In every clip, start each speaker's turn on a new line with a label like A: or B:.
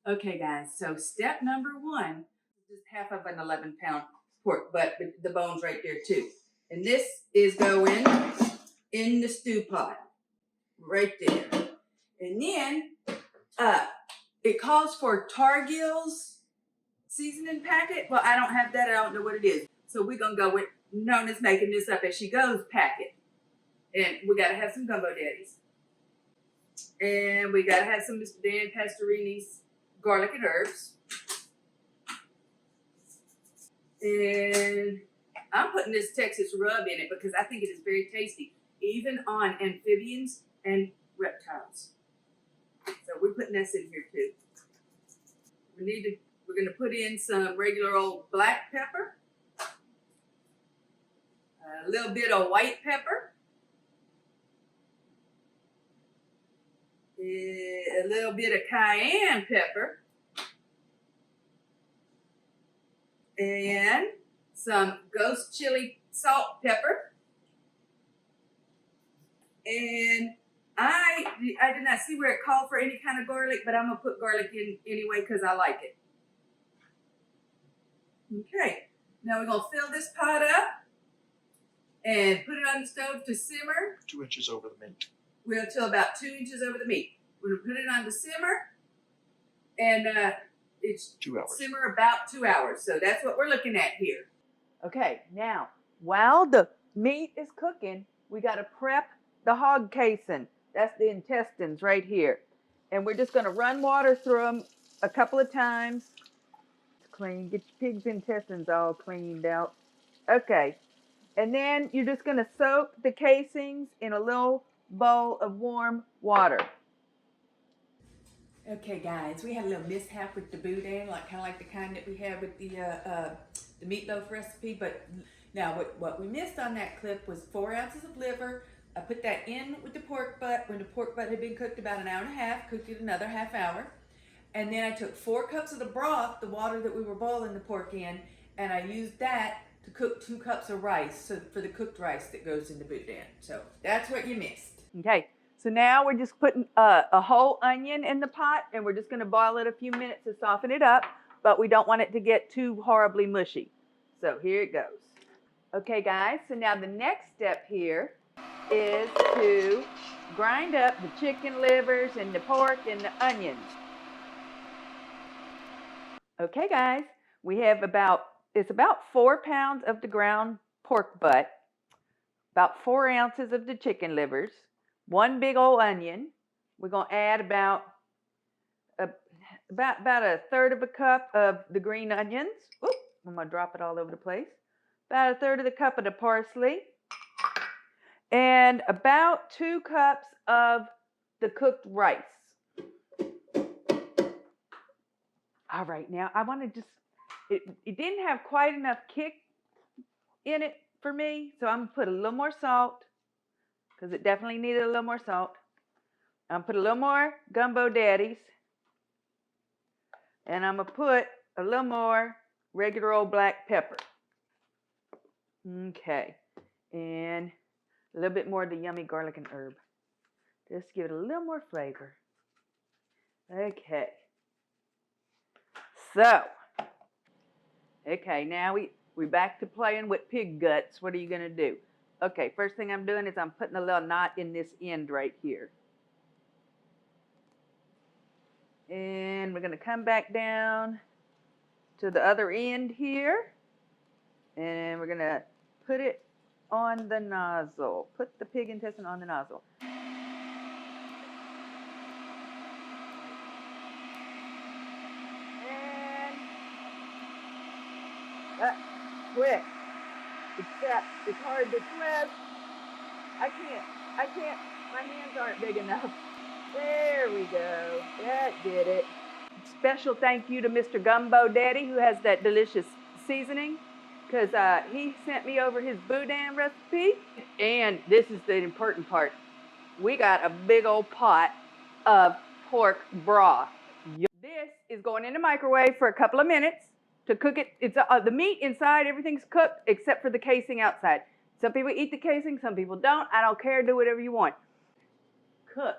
A: Okay, guys, so step number one is just half of an 11-pound pork butt, but the bone's right there too. And this is going in the stew pot, right there. And then it calls for Targil's seasoning packet. Well, I don't have that. I don't know what it is. So we're going to go with Nonna's making this up as she goes packet. And we got to have some gumbo daddies. And we got to have some Mr. Dan Pastorini's garlic and herbs. And I'm putting this Texas rub in it because I think it is very tasty, even on amphibians and reptiles. So we're putting this in here too. We're going to put in some regular old black pepper, a little bit of white pepper, a little bit of cayenne pepper, and some ghost chili salt pepper. And I did not see where it called for any kind of garlic, but I'm going to put garlic in anyway because I like it. Okay, now we're going to fill this pot up and put it on the stove to simmer.
B: 2 inches over the meat.
A: Well, till about 2 inches over the meat. We're going to put it on to simmer, and it's
B: 2 hours.
A: Simmer about 2 hours. So that's what we're looking at here.
C: Okay, now, while the meat is cooking, we got to prep the hog casing. That's the intestines right here. And we're just going to run water through them a couple of times. It's clean. Get your pig's intestines all cleaned out. Okay. And then you're just going to soak the casings in a little bowl of warm water.
A: Okay, guys, we had a little mishap with the boudin, kind of like the kind that we have with the meatloaf recipe. But now, what we missed on that clip was 4 ounces of liver. I put that in with the pork butt when the pork butt had been cooked about an hour and a half. Cooked it another half hour, and then I took 4 cups of the broth, the water that we were boiling the pork in, and I used that to cook 2 cups of rice. So for the cooked rice that goes in the boudin. So that's what you missed.
C: Okay. So now we're just putting a whole onion in the pot, and we're just going to boil it a few minutes to soften it up, but we don't want it to get too horribly mushy. So here it goes. Okay, guys, so now the next step here is to grind up the chicken livers and the pork and the onions. Okay, guys, we have about 4 pounds of the ground pork butt, about 4 ounces of the chicken livers, 1 big old onion. We're going to add about a third of a cup of the green onions. Oop, I'm going to drop it all over the place. About a third of the cup of the parsley. And about 2 cups of the cooked rice. All right, now I want to it didn't have quite enough kick in it for me, so I'm going to put a little more salt, because it definitely needed a little more salt. I'm going to put a little more gumbo daddies. And I'm going to put a little more regular old black pepper. Okay. And a little bit more of the yummy garlic and herb. Just give it a little more flavor. Okay. So. Okay, now we're back to playing with pig guts. What are you going to do? Okay, first thing I'm doing is I'm putting a little knot in this end right here. And we're going to come back down to the other end here. And we're going to put it on the nozzle. Put the pig intestine on the nozzle. And quick. Except it's hard to twist. I can't. My hands aren't big enough. There we go. That did it. Special thank you to Mr. Gumbo Daddy, who has that delicious seasoning, because he sent me over his boudin recipe. And this is the important part. We got a big old pot of pork broth. This is going in the microwave for a couple of minutes to cook it. It's the meat inside, everything's cooked except for the casing outside. Some people eat the casing, some people don't. I don't care. Do whatever you want. Cook,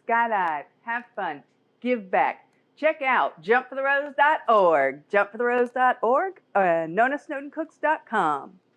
C: skydive, have fun, give back. check out jumpfortherose.org, jumpfortherose.org, and nonnasnowdencooks.com.